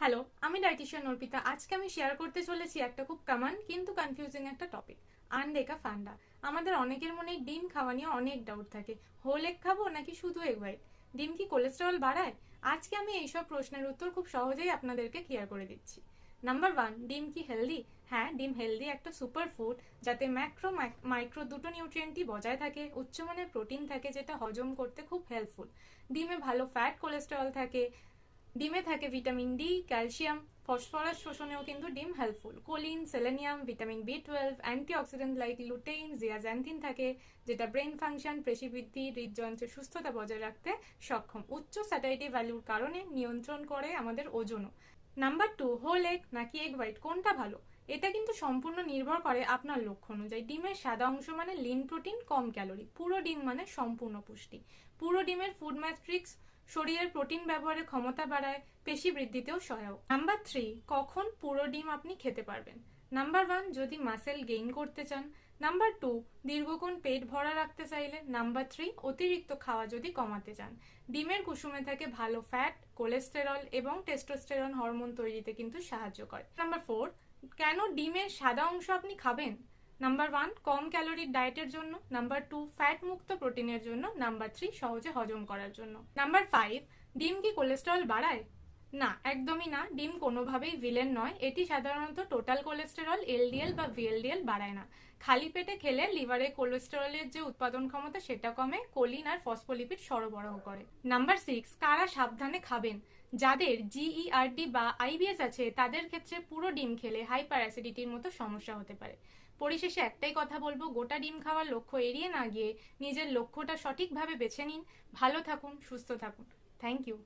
Hello, আমি dietician Arpita. আজকে আমি শেয়ার করতে চলেছি একটা খুব কমন কিন্তু কনফিউজিং একটা টপিক, আনডেকা ফান্ডা। আমাদের অনেকের মনে ডিম খাওয়া নিয়ে অনেক ডাউট থাকে। হোল এগ খাবো নাকি শুধু এগ হোয়াইট? ডিম কি কোলেস্টেরল বাড়ায়? আজকে আমি এইসব প্রশ্নের উত্তর খুব সহজেই আপনাদেরকে ক্লিয়ার করে দিচ্ছি। নাম্বার 1, ডিম কি হেলদি? হ্যাঁ, ডিম হেলদি একটা সুপার ফুড, যাতে ম্যাক্রো মাইক্রো দুটো নিউট্রিয়েন্টই বজায় থাকে। উচ্চমানের প্রোটিন থাকে যেটা হজম করতে খুব হেল্পফুল। ডিমে ভালো ফ্যাট কোলেস্টেরল থাকে। ডিমে থাকে ভিটামিন ডি, ক্যালসিয়াম, ফসফরাস শোষণেও কিন্তু ডিম হেল্পফুল। কোলিন, সেলেনিয়াম, ভিটামিন বি12, অ্যান্টিঅক্সিডেন্ট লাইক লুটেইন, জিয়াজ্যান্থিন থাকে, যেটা ব্রেন ফাংশন, পেশি বৃদ্ধি, হৃদযন্ত্রের সুস্থতা বজায় রাখতে সক্ষম। উচ্চ স্যাটাইটি ভ্যালুর কারণে নিয়ন্ত্রণ করে আমাদের ওজনও। নাম্বার 2, হোল এগ নাকি এগ হোয়াইট, কোনটা ভালো? এটা কিন্তু সম্পূর্ণ নির্ভর করে আপনার লক্ষ্য অনুযায়ী। ডিমের সাদা অংশ মানে লিন প্রোটিন, কম ক্যালোরি। পুরো ডিম মানে সম্পূর্ণ পুষ্টি। পুরো ডিমের ফুড ম্যাট্রিক্স শরীরের প্রোটিন ব্যবহারের ক্ষমতা বাড়ায়, পেশি বৃদ্ধিতেও সহায়ক। নাম্বার 3, কখন পুরো ডিম আপনি খেতে পারবেন? নাম্বার 1, যদি মাসেল গেইন করতে চান। নাম্বার 2, দীর্ঘক্ষণ পেট ভরা রাখতে চাইলে। নাম্বার 3, অতিরিক্ত খাওয়া যদি কমাতে চান। ডিমের কুসুমে থাকে ভালো ফ্যাট, কোলেস্টেরল এবং টেস্টোস্টেরন হরমোন তৈরিতে কিন্তু সাহায্য করে। নাম্বার 4, কেন ডিমের সাদা অংশ আপনি খাবেন? নাম্বার 1, কম ক্যালোরির ডায়েটের জন্য। নাম্বার 2, ফ্যাট মুক্ত প্রোটিনের জন্য। নাম্বার 3, সহজে হজম করার জন্য। নাম্বার 5, ডিম কি কোলেস্টেরল বাড়ায়? না, একদমই না। ডিম কোনোভাবেই ভিলেন নয়। এটি সাধারণত টোটাল কোলেস্টেরল, এলডিএল বা ভিএলডিএল বাড়ায় না। খালি পেটে খেলে লিভারে কোলেস্টেরলের যে উৎপাদন ক্ষমতা সেটা কমে, কোলিন আর ফসফোলিপিড সরবরাহ করে। নাম্বার 6, কারা সাবধানে খাবেন? যাদের জিইআরডি বা আইবিএস আছে তাদের ক্ষেত্রে পুরো ডিম খেলে হাইপার অ্যাসিডিটির মতো সমস্যা হতে পারে। পরিশেষে একটাই কথা বলবো, গোটা ডিম খাওয়ার লক্ষ্য এড়িয়ে না গিয়ে নিজের লক্ষ্যটা সঠিকভাবে বেছে নিন। ভালো থাকুন, সুস্থ থাকুন। Thank you.